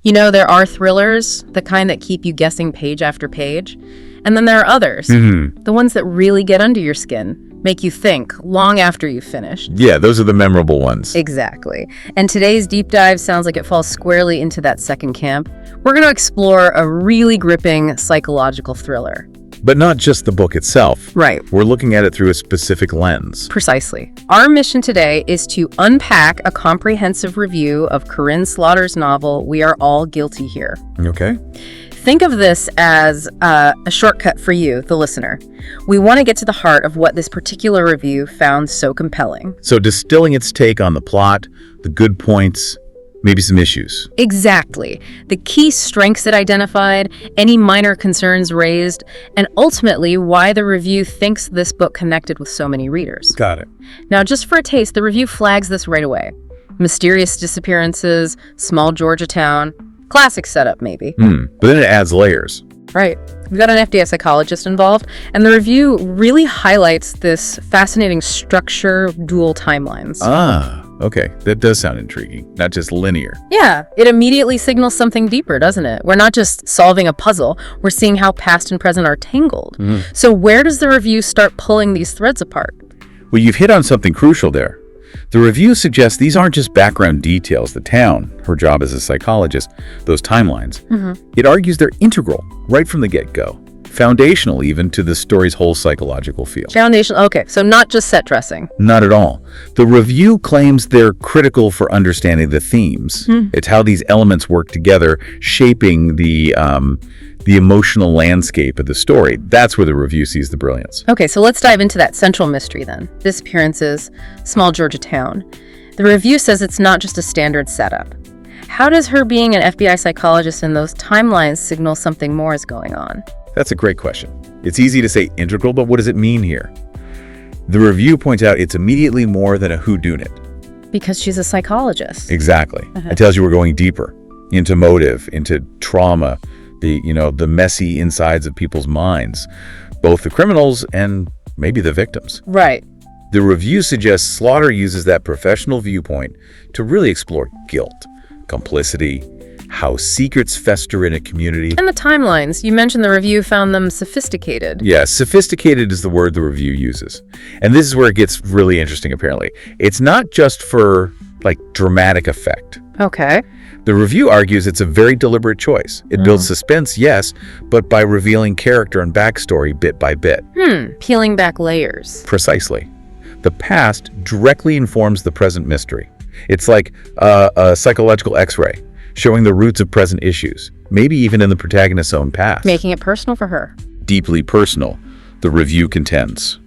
You know, there are thrillers, the kind that keep you guessing page after page. And then there are others, the ones that really get under your skin, make you think long after you've finished. Yeah, those are the memorable ones. Exactly. And today's deep dive sounds like it falls squarely into that second camp. We're going to explore a really gripping psychological thriller. But not just the book itself. Right. We're looking at it through a specific lens. Precisely. Our mission today is to unpack a comprehensive review of Karin Slaughter's novel, We Are All Guilty Here. Okay. Think of this as a shortcut for you, the listener. We want to get to the heart of what this particular review found so compelling. So distilling its take on the plot, the good points, maybe some issues. Exactly. The key strengths it identified, any minor concerns raised, and ultimately why the review thinks this book connected with so many readers. Got it. Now, just for a taste, the review flags this right away. Mysterious disappearances, small Georgia town. Classic setup, maybe. But then it adds layers. Right. We've got an FBI psychologist involved, and the review really highlights this fascinating structure, dual timelines. Ah, okay. That does sound intriguing. Not just linear. Yeah, it immediately signals something deeper, doesn't it? We're not just solving a puzzle, we're seeing how past and present are tangled. So where does the review start pulling these threads apart? Well, you've hit on something crucial there. The review suggests these aren't just background details. The town, her job as a psychologist, those timelines. It argues they're integral right from the get-go, foundational even to the story's whole psychological feel. Foundational, okay, so not just set dressing. Not at all. The review claims they're critical for understanding the themes. It's how these elements work together, shaping the emotional landscape of the story. That's where the review sees the brilliance. Okay, so let's dive into that central mystery then. Disappearances, small Georgia town. The review says it's not just a standard setup. How does her being an FBI psychologist in those timelines signal something more is going on? That's a great question. It's easy to say integral, but what does it mean here? The review points out it's immediately more than a whodunit. Because she's a psychologist. Exactly. It tells you we're going deeper into motive, into trauma, the messy insides of people's minds, both the criminals and maybe the victims. Right. The review suggests Slaughter uses that professional viewpoint to really explore guilt, complicity, how secrets fester in a community. And the timelines. You mentioned the review found them sophisticated. Yeah, sophisticated is the word the review uses. And this is where it gets really interesting, apparently. It's not just for, dramatic effect. Okay. The review argues it's a very deliberate choice. It builds suspense, yes, but by revealing character and backstory bit by bit. Peeling back layers. Precisely. The past directly informs the present mystery. It's like a psychological X-ray, showing the roots of present issues, maybe even in the protagonist's own past. Making it personal for her. Deeply personal, the review contends.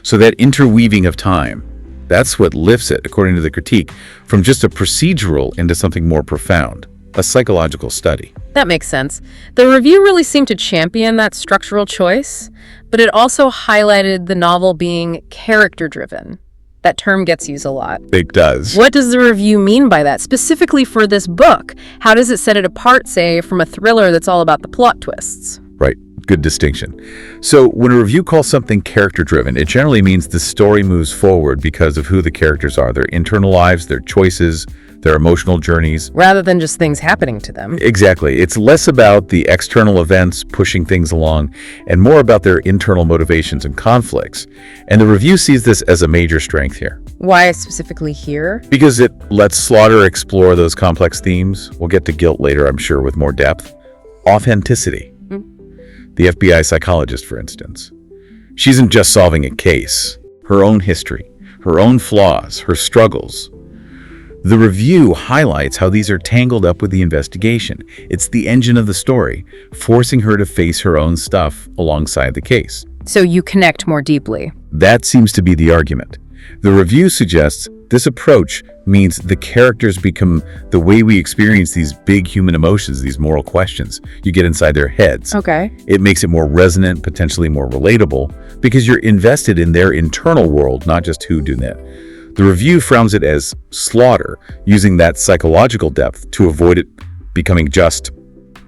So that interweaving of time, that's what lifts it, according to the critique, from just a procedural into something more profound, a psychological study. That makes sense. The review really seemed to champion that structural choice, but it also highlighted the novel being character-driven. That term gets used a lot. It does. What does the review mean by that, specifically for this book? How does it set it apart, say, from a thriller that's all about the plot twists? Right. Good distinction. So when a review calls something character-driven, it generally means the story moves forward because of who the characters are, their internal lives, their choices, their emotional journeys. Rather than just things happening to them. Exactly. It's less about the external events pushing things along and more about their internal motivations and conflicts. And the review sees this as a major strength here. Why specifically here? Because it lets Slaughter explore those complex themes. We'll get to guilt later, I'm sure, with more depth. Authenticity. The FBI psychologist, for instance. She isn't just solving a case. Her own history, her own flaws, her struggles. The review highlights how these are tangled up with the investigation. It's the engine of the story, forcing her to face her own stuff alongside the case. So you connect more deeply. That seems to be the argument. The review suggests this approach means the characters become the way we experience these big human emotions, these moral questions. You get inside their heads. Okay. It makes it more resonant, potentially more relatable, because you're invested in their internal world, not just whodunit. The review frowns it as Slaughter, using that psychological depth to avoid it becoming just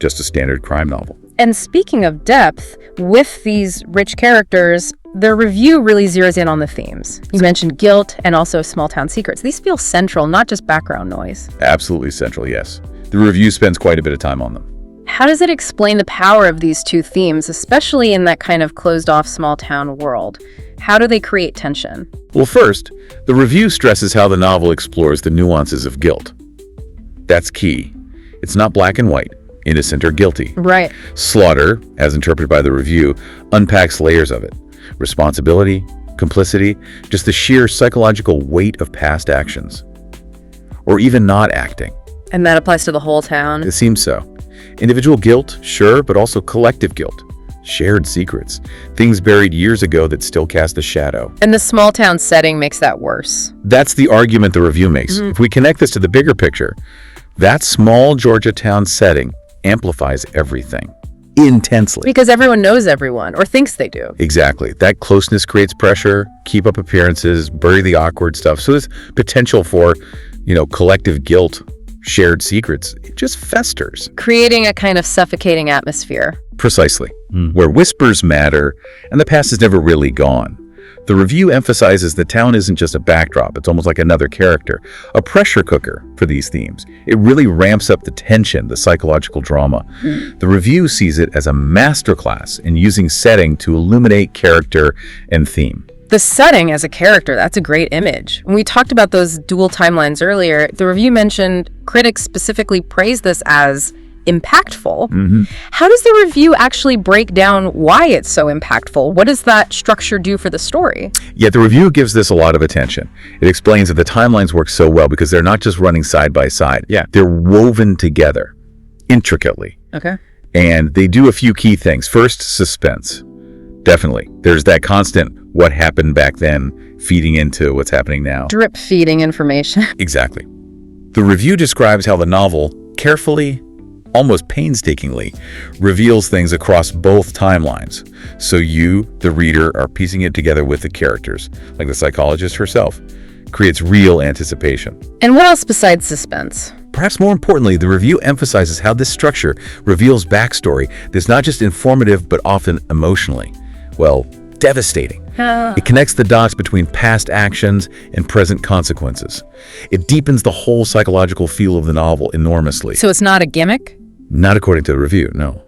a standard crime novel. And speaking of depth, with these rich characters, the review really zeroes in on the themes. You mentioned guilt and also small town secrets. These feel central, not just background noise. Absolutely central, yes. The review spends quite a bit of time on them. How does it explain the power of these two themes, especially in that kind of closed-off small-town world? How do they create tension? Well, first, the review stresses how the novel explores the nuances of guilt. That's key. It's not black and white, innocent or guilty. Right. Slaughter, as interpreted by the review, unpacks layers of it. Responsibility, complicity, just the sheer psychological weight of past actions. Or even not acting. And that applies to the whole town? It seems so. Individual guilt, sure, but also collective guilt. Shared secrets. Things buried years ago that still cast a shadow. And the small town setting makes that worse. That's the argument the review makes. If we connect this to the bigger picture, that small Georgia town setting amplifies everything. Intensely. Because everyone knows everyone, or thinks they do. Exactly. That closeness creates pressure, keep up appearances, bury the awkward stuff. So there's potential for, collective guilt, shared secrets. It just festers. Creating a kind of suffocating atmosphere. Precisely. Where whispers matter, and the past is never really gone. The review emphasizes the town isn't just a backdrop. It's almost like another character, a pressure cooker for these themes. It really ramps up the tension, the psychological drama. The review sees it as a masterclass in using setting to illuminate character and theme. The setting as a character, that's a great image. When we talked about those dual timelines earlier, the review mentioned critics specifically praise this as impactful. How does the review actually break down why it's so impactful? What does that structure do for the story? Yet the review gives this a lot of attention. It explains that the timelines work so well because they're not just running side by side. Yeah. They're woven together, intricately. Okay. And they do a few key things. First, suspense. Definitely. There's that constant what happened back then feeding into what's happening now. Drip feeding information. Exactly. The review describes how the novel carefully, almost painstakingly, reveals things across both timelines. So you, the reader, are piecing it together with the characters, like the psychologist herself. Creates real anticipation. And what else besides suspense? Perhaps more importantly, the review emphasizes how this structure reveals backstory that's not just informative, but often emotionally, devastating. It connects the dots between past actions and present consequences. It deepens the whole psychological feel of the novel enormously. So it's not a gimmick? Not according to the review, no.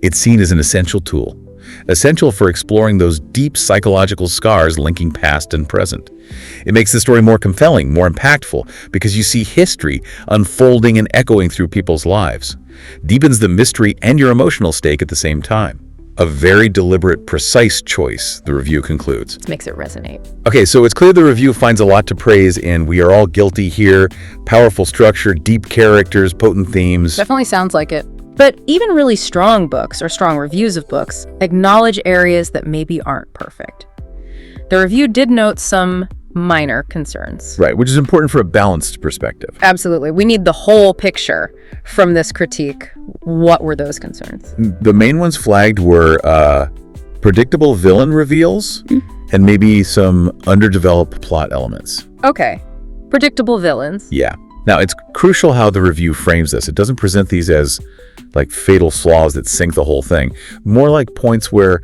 It's seen as an essential tool. Essential for exploring those deep psychological scars linking past and present. It makes the story more compelling, more impactful, because you see history unfolding and echoing through people's lives. Deepens the mystery and your emotional stake at the same time. A very deliberate, precise choice, the review concludes. It makes it resonate. Okay, so it's clear the review finds a lot to praise in We Are All Guilty Here. Powerful structure, deep characters, potent themes. Definitely sounds like it. But even really strong books or strong reviews of books acknowledge areas that maybe aren't perfect. The review did note some minor concerns. Right, which is important for a balanced perspective. Absolutely. We need the whole picture from this critique. What were those concerns? The main ones flagged were predictable villain reveals and maybe some underdeveloped plot elements. Okay. Predictable villains. Yeah. Now, it's crucial how the review frames this. It doesn't present these as like fatal flaws that sink the whole thing. More like points where,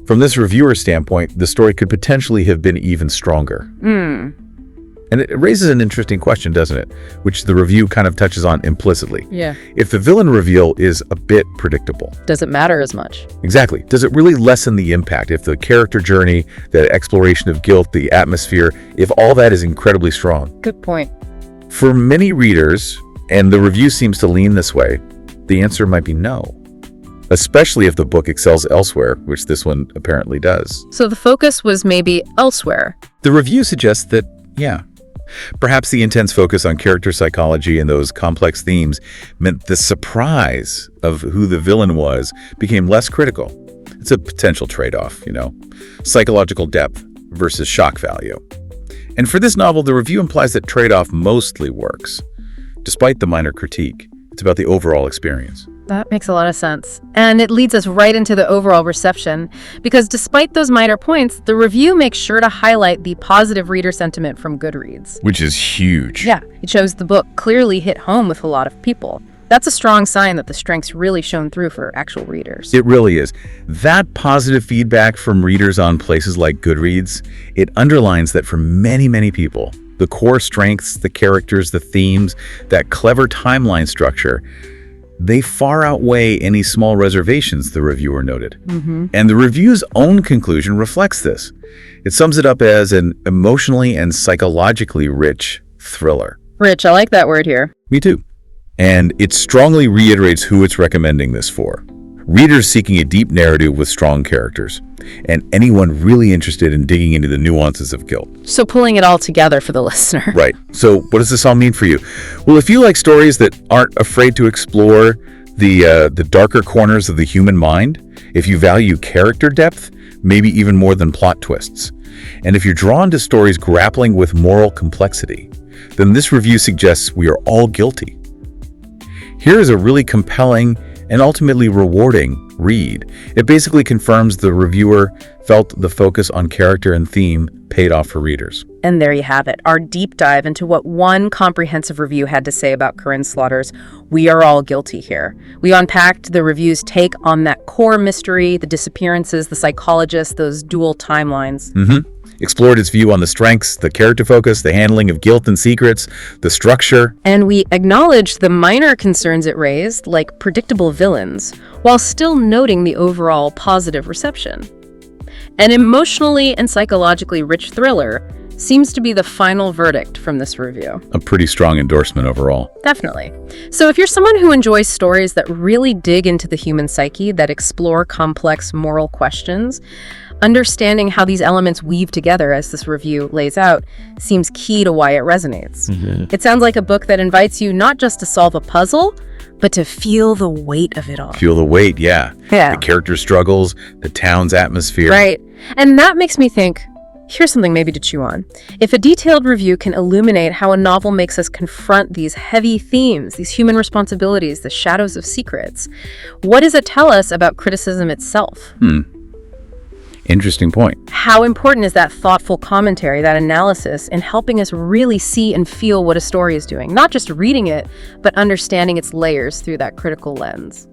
from this reviewer's standpoint, the story could potentially have been even stronger. And it raises an interesting question, doesn't it? Which the review kind of touches on implicitly. Yeah. If the villain reveal is a bit predictable. Does it matter as much? Exactly. Does it really lessen the impact? If the character journey, the exploration of guilt, the atmosphere, if all that is incredibly strong? Good point. For many readers, and the review seems to lean this way, the answer might be no. Especially if the book excels elsewhere, which this one apparently does. So the focus was maybe elsewhere. The review suggests that, yeah, perhaps the intense focus on character psychology and those complex themes meant the surprise of who the villain was became less critical. It's a potential trade-off, psychological depth versus shock value. And for this novel, the review implies that trade-off mostly works. Despite the minor critique, it's about the overall experience. That makes a lot of sense. And it leads us right into the overall reception, because despite those minor points, the review makes sure to highlight the positive reader sentiment from Goodreads. Which is huge. Yeah, it shows the book clearly hit home with a lot of people. That's a strong sign that the strengths really shone through for actual readers. It really is. That positive feedback from readers on places like Goodreads, it underlines that for many, many people, The core strengths, the characters, the themes, that clever timeline structure, they far outweigh any small reservations, the reviewer noted. And the review's own conclusion reflects this. It sums it up as an emotionally and psychologically rich thriller. Rich, I like that word here. Me too. And it strongly reiterates who it's recommending this for. Readers seeking a deep narrative with strong characters, and anyone really interested in digging into the nuances of guilt. So pulling it all together for the listener. Right. So what does this all mean for you? Well, if you like stories that aren't afraid to explore the darker corners of the human mind, if you value character depth, maybe even more than plot twists, and if you're drawn to stories grappling with moral complexity, then this review suggests we are all guilty. Here is a really compelling and ultimately rewarding read. It basically confirms the reviewer felt the focus on character and theme paid off for readers. And there you have it, our deep dive into what one comprehensive review had to say about Karin Slaughter's We Are All Guilty here. We unpacked the review's take on that core mystery, the disappearances, the psychologist, those dual timelines. Explored its view on the strengths, the character focus, the handling of guilt and secrets, the structure. And we acknowledged the minor concerns it raised, like predictable villains, while still noting the overall positive reception. An emotionally and psychologically rich thriller seems to be the final verdict from this review. A pretty strong endorsement overall. Definitely. So if you're someone who enjoys stories that really dig into the human psyche, that explore complex moral questions, understanding how these elements weave together, as this review lays out, seems key to why it resonates. It sounds like a book that invites you not just to solve a puzzle, but to feel the weight of it all. Feel the weight, yeah. The character struggles, the town's atmosphere. Right. And that makes me think, here's something maybe to chew on. If a detailed review can illuminate how a novel makes us confront these heavy themes, these human responsibilities, the shadows of secrets, what does it tell us about criticism itself? Interesting point. How important is that thoughtful commentary, that analysis, in helping us really see and feel what a story is doing? Not just reading it, but understanding its layers through that critical lens.